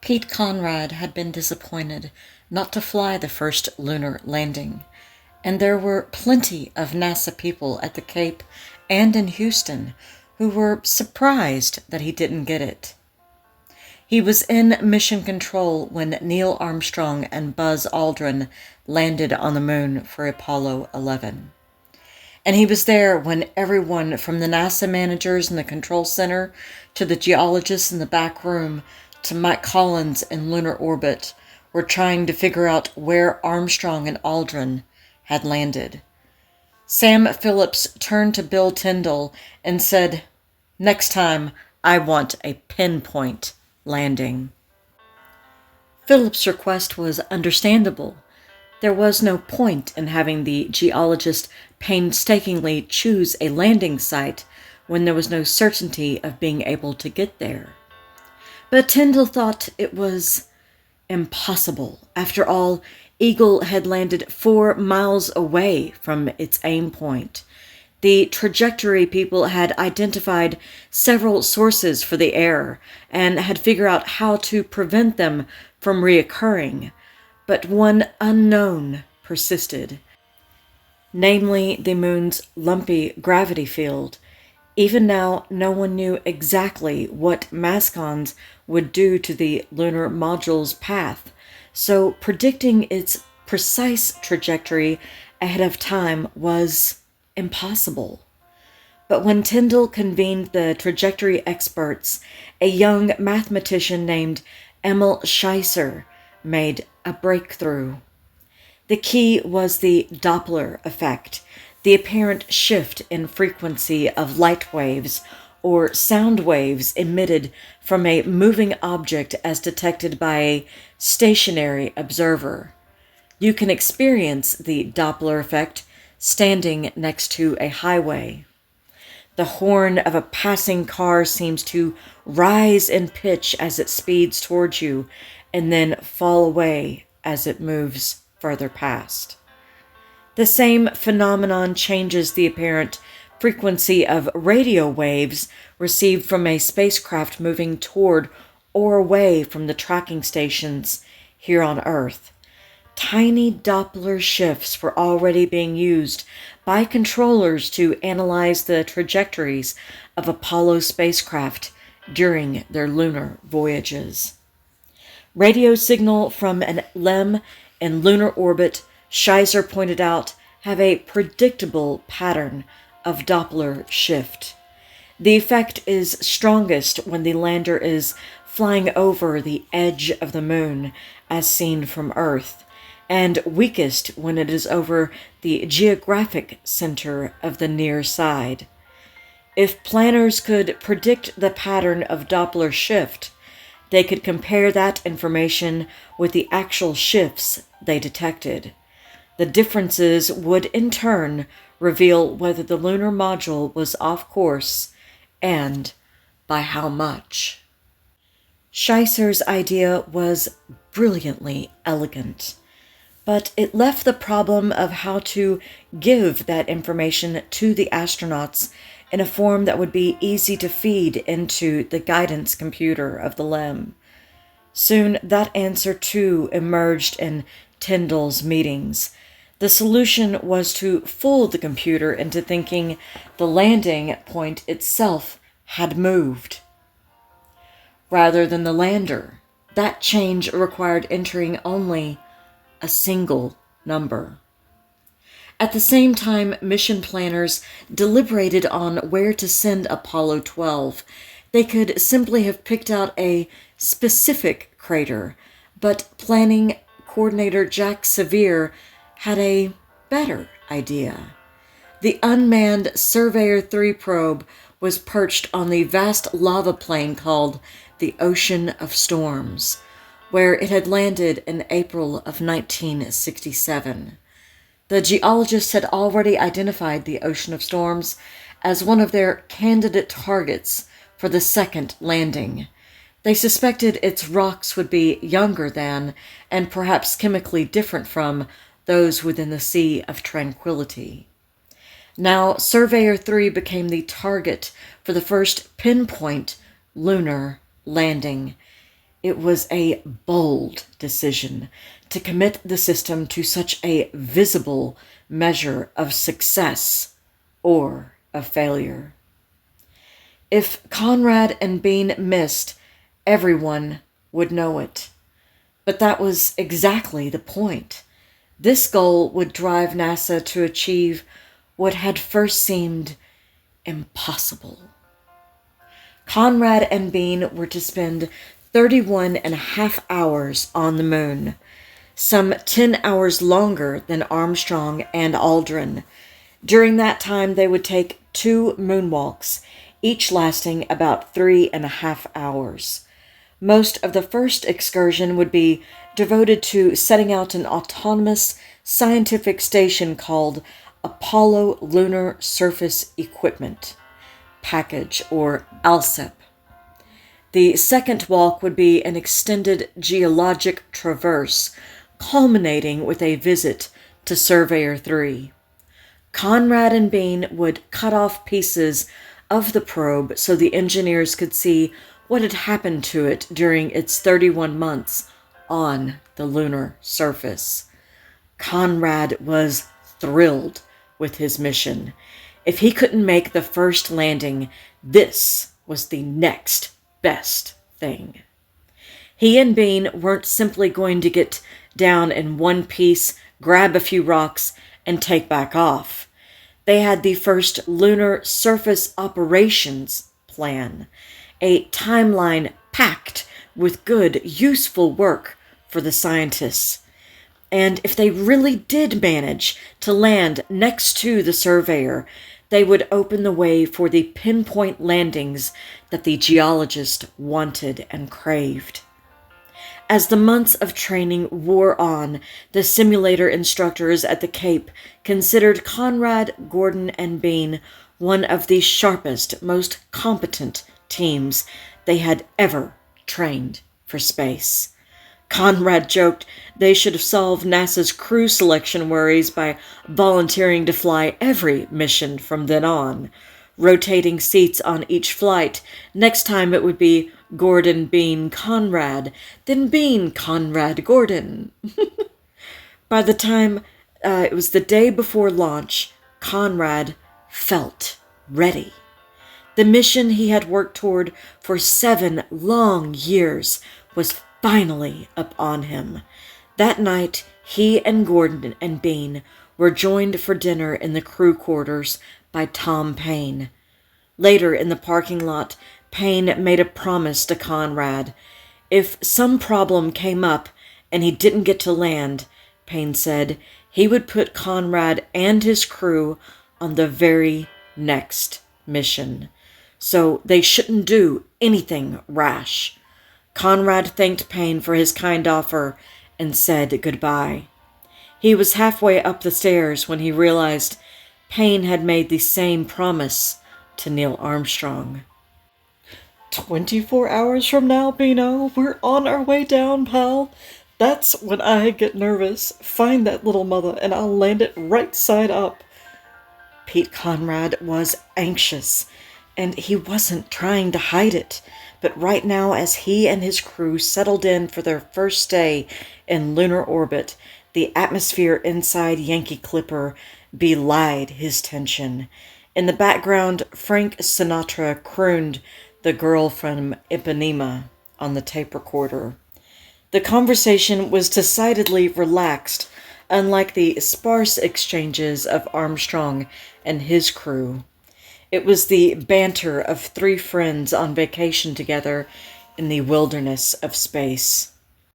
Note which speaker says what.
Speaker 1: Pete Conrad had been disappointed not to fly the first lunar landing, and there were plenty of NASA people at the Cape and in Houston who were surprised that he didn't get it. He was in mission control when Neil Armstrong and Buzz Aldrin landed on the moon for Apollo 11. And he was there when everyone from the NASA managers in the control center to the geologists in the back room to Mike Collins in lunar orbit were trying to figure out where Armstrong and Aldrin had landed. Sam Phillips turned to Bill Tyndall and said, "Next time, I want a pinpoint landing." Phillips' request was understandable. There was no point in having the geologist painstakingly choose a landing site when there was no certainty of being able to get there. But Tyndall thought it was impossible. After all, Eagle had landed 4 miles away from its aim point. The trajectory people had identified several sources for the error and had figured out how to prevent them from reoccurring. But one unknown persisted, namely the moon's lumpy gravity field. Even now, no one knew exactly what mascons would do to the lunar module's path, so predicting its precise trajectory ahead of time was impossible. But when Tyndall convened the trajectory experts, a young mathematician named Emil Scheisser made a breakthrough. The key was the Doppler effect, the apparent shift in frequency of light waves or sound waves emitted from a moving object as detected by a stationary observer. You can experience the Doppler effect standing next to a highway. The horn of a passing car seems to rise in pitch as it speeds towards you and then fall away as it moves further past. The same phenomenon changes the apparent frequency of radio waves received from a spacecraft moving toward or away from the tracking stations here on Earth. Tiny Doppler shifts were already being used by controllers to analyze the trajectories of Apollo spacecraft during their lunar voyages. Radio signal from an LEM in lunar orbit, Scheisser pointed out, have a predictable pattern of Doppler shift. The effect is strongest when the lander is flying over the edge of the moon, as seen from Earth, and weakest when it is over the geographic center of the near side. If planners could predict the pattern of Doppler shift, they could compare that information with the actual shifts they detected. The differences would in turn reveal whether the lunar module was off course and by how much. Scheisser's idea was brilliantly elegant, but it left the problem of how to give that information to the astronauts in a form that would be easy to feed into the guidance computer of the LEM. Soon that answer too emerged in Tyndall's meetings. The solution was to fool the computer into thinking the landing point itself had moved, rather than the lander. That change required entering only a single number. At the same time, mission planners deliberated on where to send Apollo 12. They could simply have picked out a specific crater, but planning coordinator Jack Sevier had a better idea. The unmanned Surveyor 3 probe was perched on the vast lava plain called the Ocean of Storms, where it had landed in April of 1967. The geologists had already identified the Ocean of Storms as one of their candidate targets for the second landing. They suspected its rocks would be younger than, and perhaps chemically different from, those within the Sea of Tranquility. Now, Surveyor 3 became the target for the first pinpoint lunar landing. It was a bold decision to commit the system to such a visible measure of success or of failure. If Conrad and Bean missed, everyone would know it. But that was exactly the point. This goal would drive NASA to achieve what had first seemed impossible. Conrad and Bean were to spend 31 and a half hours on the moon, some 10 hours longer than Armstrong and Aldrin. During that time, they would take 2 moonwalks, each lasting about 3.5 hours. Most of the first excursion would be devoted to setting out an autonomous scientific station called Apollo Lunar Surface Equipment Package, or ALSEP. The second walk would be an extended geologic traverse, culminating with a visit to Surveyor 3. Conrad and Bean would cut off pieces of the probe so the engineers could see what had happened to it during its 31 months on the lunar surface. Conrad was thrilled with his mission. If he couldn't make the first landing, this was the next best thing. He and Bean weren't simply going to get down in one piece, grab a few rocks, and take back off. They had the first lunar surface operations plan, a timeline packed with good, useful work for the scientists. And if they really did manage to land next to the Surveyor, they would open the way for the pinpoint landings that the geologist wanted and craved. As the months of training wore on, the simulator instructors at the Cape considered Conrad, Gordon, and Bean one of the sharpest, most competent teams they had ever trained for space. Conrad joked they should have solved NASA's crew selection worries by volunteering to fly every mission from then on, rotating seats on each flight. Next time it would be Gordon, Bean, Conrad, then Bean, Conrad, Gordon. By the time it was the day before launch, Conrad felt ready. The mission he had worked toward for 7 long years was finally upon him. That night, he and Gordon and Bean were joined for dinner in the crew quarters by Tom Paine. Later in the parking lot, Paine made a promise to Conrad. If some problem came up and he didn't get to land, Paine said, he would put Conrad and his crew on the very next mission. So they shouldn't do anything rash. Conrad thanked Paine for his kind offer and said goodbye. He was halfway up the stairs when he realized Paine had made the same promise to Neil Armstrong. 24 hours from now, Beano, we're on our way down, pal. That's when I get nervous. Find that little mother and I'll land it right side up. Pete Conrad was anxious, and he wasn't trying to hide it. But right now, as he and his crew settled in for their first stay in lunar orbit, the atmosphere inside Yankee Clipper belied his tension. In the background, Frank Sinatra crooned "The Girl from Ipanema" on the tape recorder. The conversation was decidedly relaxed, unlike the sparse exchanges of Armstrong and his crew. It was the banter of 3 friends on vacation together in the wilderness of space.